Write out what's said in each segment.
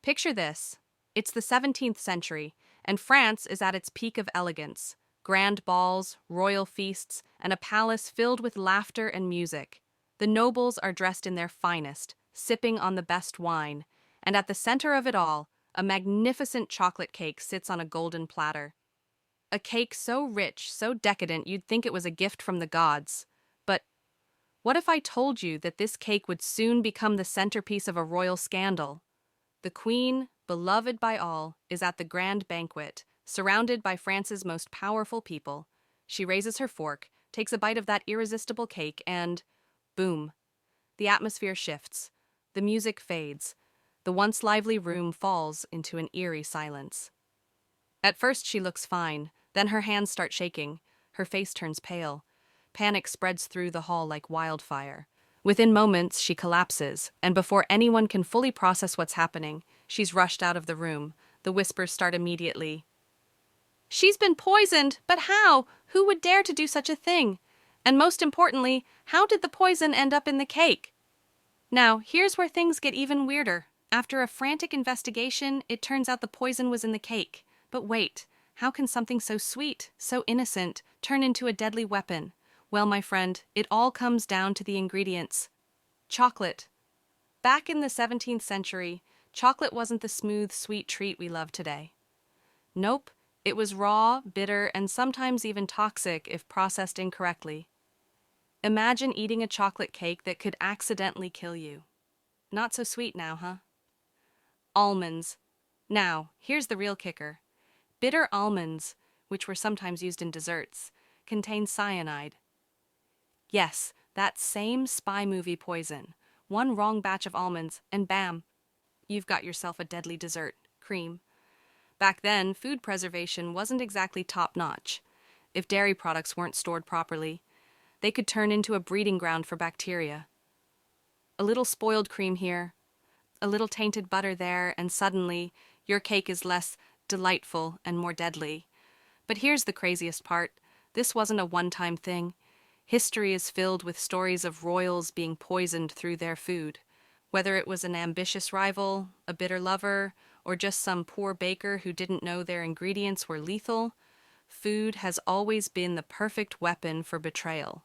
Picture this. It's the 17th century, and France is at its peak of elegance. Grand balls, royal feasts, and a palace filled with laughter and music. The nobles are dressed in their finest, sipping on the best wine, and at the center of it all, a magnificent chocolate cake sits on a golden platter. A cake so rich, so decadent, you'd think it was a gift from the gods. But what if I told you that this cake would soon become the centerpiece of a royal scandal? The queen, beloved by all, is at the grand banquet, surrounded by France's most powerful people. She raises her fork, takes a bite of that irresistible cake, and boom, the atmosphere shifts. The music fades. The once lively room falls into an eerie silence. At first she looks fine, then her hands start shaking. Her face turns pale. Panic spreads through the hall like wildfire. Within moments, she collapses, and before anyone can fully process what's happening, she's rushed out of the room. The whispers start immediately. "She's been poisoned, but how? Who would dare to do such a thing? And most importantly, how did the poison end up in the cake?" Now, here's where things get even weirder. After a frantic investigation, it turns out the poison was in the cake. But wait, how can something so sweet, so innocent, turn into a deadly weapon? Well, my friend, it all comes down to the ingredients. Chocolate. Back in the 17th century, chocolate wasn't the smooth, sweet treat we love today. Nope, it was raw, bitter, and sometimes even toxic if processed incorrectly. Imagine eating a chocolate cake that could accidentally kill you. Not so sweet now, huh? Almonds. Now, here's the real kicker. Bitter almonds, which were sometimes used in desserts, contain cyanide. Yes, that same spy movie poison. One wrong batch of almonds, and bam, you've got yourself a deadly dessert, cream. Back then, food preservation wasn't exactly top-notch. If dairy products weren't stored properly, they could turn into a breeding ground for bacteria. A little spoiled cream here, a little tainted butter there, and suddenly, your cake is less delightful and more deadly. But here's the craziest part. This wasn't a one-time thing. History is filled with stories of royals being poisoned through their food. Whether it was an ambitious rival, a bitter lover, or just some poor baker who didn't know their ingredients were lethal, food has always been the perfect weapon for betrayal.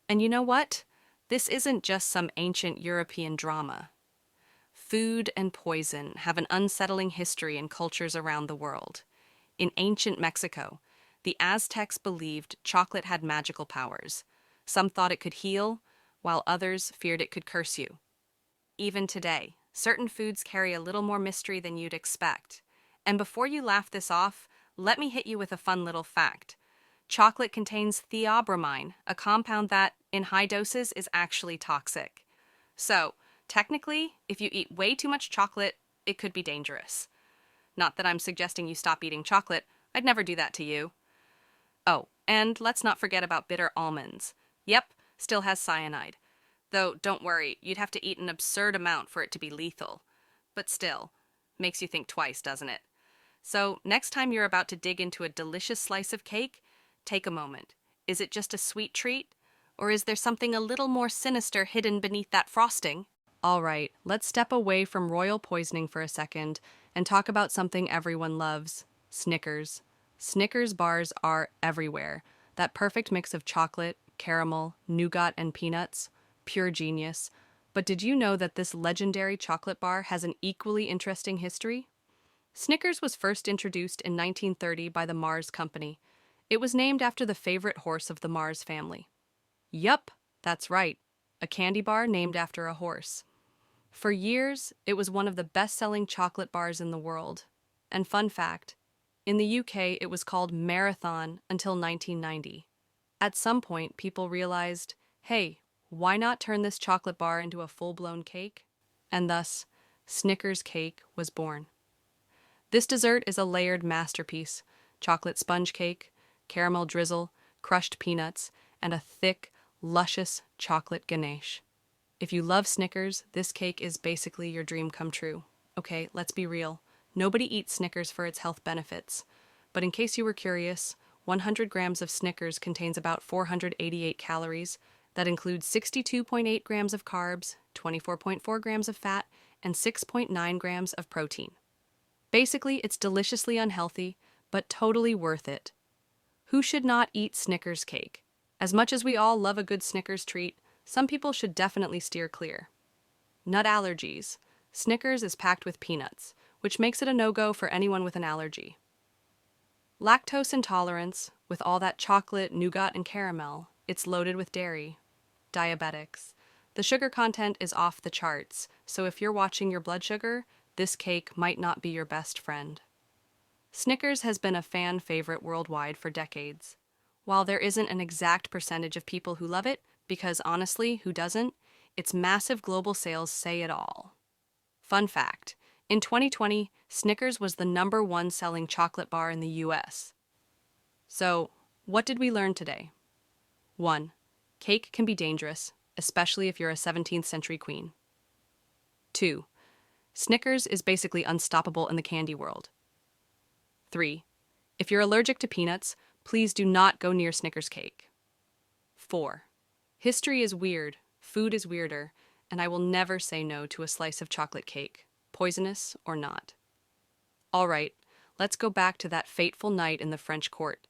And you know what? This isn't just some ancient European drama. Food and poison have an unsettling history in cultures around the world. In ancient Mexico, the Aztecs believed chocolate had magical powers. Some thought it could heal, while others feared it could curse you. Even today, certain foods carry a little more mystery than you'd expect. And before you laugh this off, let me hit you with a fun little fact. Chocolate contains theobromine, a compound that, in high doses, is actually toxic. So, technically, if you eat way too much chocolate, it could be dangerous. Not that I'm suggesting you stop eating chocolate. I'd never do that to you. Oh, and let's not forget about bitter almonds. Yep, still has cyanide. Though, don't worry, you'd have to eat an absurd amount for it to be lethal. But still, makes you think twice, doesn't it? So, next time you're about to dig into a delicious slice of cake, take a moment. Is it just a sweet treat? Or is there something a little more sinister hidden beneath that frosting? All right, let's step away from royal poisoning for a second and talk about something everyone loves, Snickers. Snickers bars are everywhere. That perfect mix of chocolate, caramel, nougat, and peanuts. Pure genius. But did you know that this legendary chocolate bar has an equally interesting history? Snickers was first introduced in 1930 by the Mars Company. It was named after the favorite horse of the Mars family. Yup, that's right. A candy bar named after a horse. For years, it was one of the best-selling chocolate bars in the world. And fun fact, in the UK, it was called Marathon until 1990. At some point, people realized, hey, why not turn this chocolate bar into a full-blown cake? And thus, Snickers cake was born. This dessert is a layered masterpiece: chocolate sponge cake, caramel drizzle, crushed peanuts, and a thick, luscious chocolate ganache. If you love Snickers, this cake is basically your dream come true. Okay, let's be real. Nobody eats Snickers for its health benefits. But in case you were curious, 100 grams of Snickers contains about 488 calories. That includes 62.8 grams of carbs, 24.4 grams of fat, and 6.9 grams of protein. Basically, it's deliciously unhealthy, but totally worth it. Who should not eat Snickers cake? As much as we all love a good Snickers treat, some people should definitely steer clear. Nut allergies. Snickers is packed with peanuts, which makes it a no-go for anyone with an allergy. Lactose intolerance. With all that chocolate, nougat, and caramel, it's loaded with dairy. Diabetics. The sugar content is off the charts, so if you're watching your blood sugar, this cake might not be your best friend. Snickers has been a fan favorite worldwide for decades. While there isn't an exact percentage of people who love it, because honestly, who doesn't, its massive global sales say it all. Fun fact, in 2020, Snickers was the #1 selling chocolate bar in the US. So, what did we learn today? 1. Cake can be dangerous, especially if you're a 17th century queen. 2. Snickers is basically unstoppable in the candy world. 3. If you're allergic to peanuts, please do not go near Snickers cake. 4. History is weird, food is weirder, and I will never say no to a slice of chocolate cake, poisonous or not. All right, let's go back to that fateful night in the French court.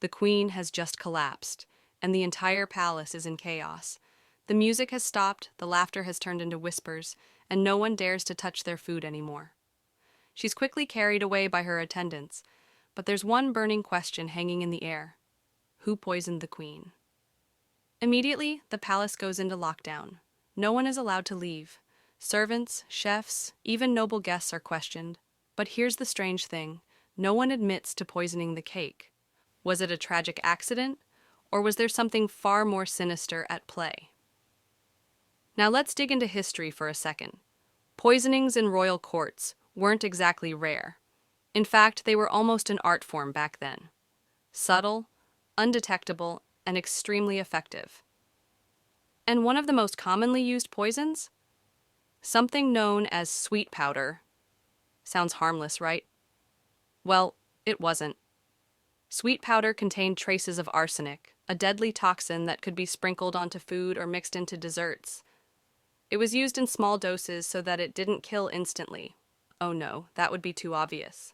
The queen has just collapsed, and the entire palace is in chaos. The music has stopped, the laughter has turned into whispers, and no one dares to touch their food anymore. She's quickly carried away by her attendants, but there's one burning question hanging in the air. Who poisoned the queen? Immediately, the palace goes into lockdown. No one is allowed to leave. Servants, chefs, even noble guests are questioned. But here's the strange thing. No one admits to poisoning the cake. Was it a tragic accident, or was there something far more sinister at play? Now let's dig into history for a second. Poisonings in royal courts weren't exactly rare. In fact, they were almost an art form back then. Subtle, undetectable, and extremely effective. And one of the most commonly used poisons? Something known as sweet powder. Sounds harmless, right? Well, it wasn't. Sweet powder contained traces of arsenic, a deadly toxin that could be sprinkled onto food or mixed into desserts. It was used in small doses so that it didn't kill instantly. Oh no, that would be too obvious.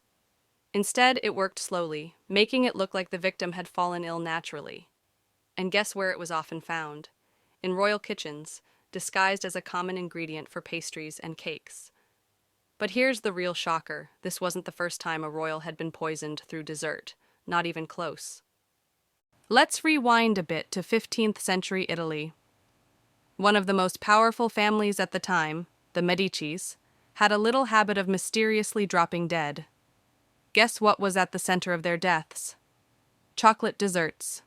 Instead, it worked slowly, making it look like the victim had fallen ill naturally. And guess where it was often found? In royal kitchens, disguised as a common ingredient for pastries and cakes. But here's the real shocker. This wasn't the first time a royal had been poisoned through dessert. Not even close. Let's rewind a bit to 15th century Italy. One of the most powerful families at the time, the Medicis, had a little habit of mysteriously dropping dead. Guess what was at the center of their deaths? Chocolate desserts.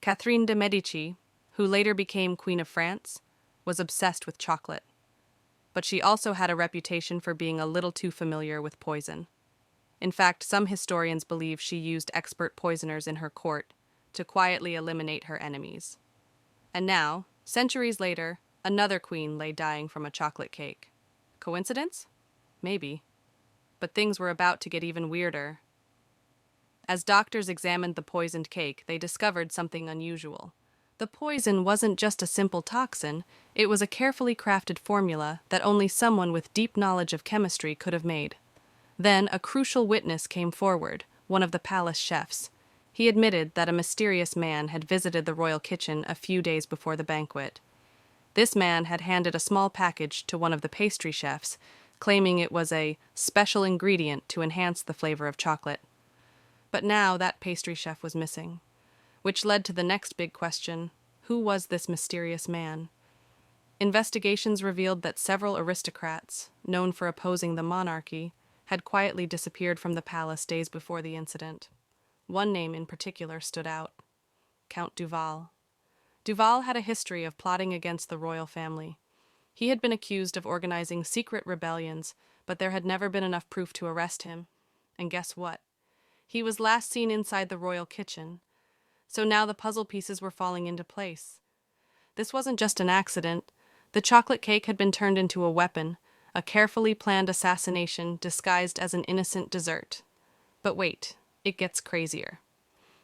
Catherine de' Medici, who later became Queen of France, was obsessed with chocolate. But she also had a reputation for being a little too familiar with poison. In fact, some historians believe she used expert poisoners in her court to quietly eliminate her enemies. And now, centuries later, another queen lay dying from a chocolate cake. Coincidence? Maybe. But things were about to get even weirder. As doctors examined the poisoned cake, they discovered something unusual. The poison wasn't just a simple toxin, it was a carefully crafted formula that only someone with deep knowledge of chemistry could have made. Then a crucial witness came forward, one of the palace chefs. He admitted that a mysterious man had visited the royal kitchen a few days before the banquet. This man had handed a small package to one of the pastry chefs, claiming it was a special ingredient to enhance the flavor of chocolate. But now that pastry chef was missing, which led to the next big question: who was this mysterious man? Investigations revealed that several aristocrats, known for opposing the monarchy, had quietly disappeared from the palace days before the incident. One name in particular stood out: Count Duval. Duval had a history of plotting against the royal family. He had been accused of organizing secret rebellions, but there had never been enough proof to arrest him. And guess what? He was last seen inside the royal kitchen. So now the puzzle pieces were falling into place. This wasn't just an accident. The chocolate cake had been turned into a weapon, a carefully planned assassination disguised as an innocent dessert. But wait, it gets crazier.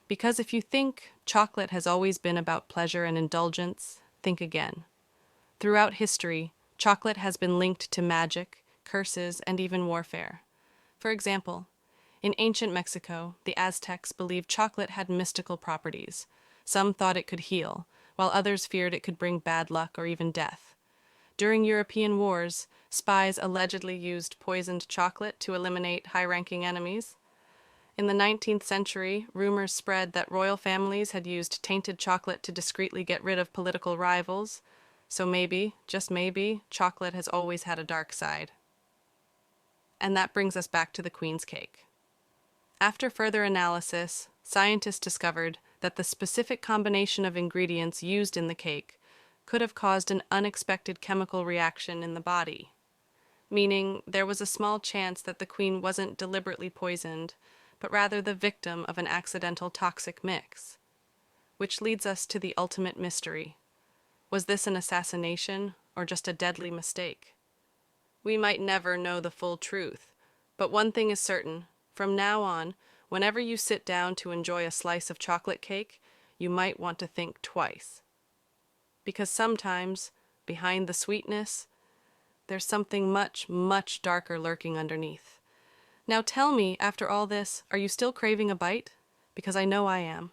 Because if you think chocolate has always been about pleasure and indulgence, think again. Throughout history, Chocolate has been linked to magic, curses, and even warfare. For example, in ancient Mexico, the Aztecs believed chocolate had mystical properties. Some thought it could heal, while others feared it could bring bad luck or even death. During European wars, spies allegedly used poisoned chocolate to eliminate high-ranking enemies. In the 19th century, rumors spread that royal families had used tainted chocolate to discreetly get rid of political rivals. So maybe, just maybe, chocolate has always had a dark side. And that brings us back to the Queen's cake. After further analysis, scientists discovered that the specific combination of ingredients used in the cake could have caused an unexpected chemical reaction in the body, meaning there was a small chance that the Queen wasn't deliberately poisoned, but rather the victim of an accidental toxic mix. Which leads us to the ultimate mystery. Was this an assassination or just a deadly mistake? We might never know the full truth, but one thing is certain. From now on, whenever you sit down to enjoy a slice of chocolate cake, you might want to think twice. Because sometimes, behind the sweetness, there's something much, much darker lurking underneath. Now tell me, after all this, are you still craving a bite? Because I know I am.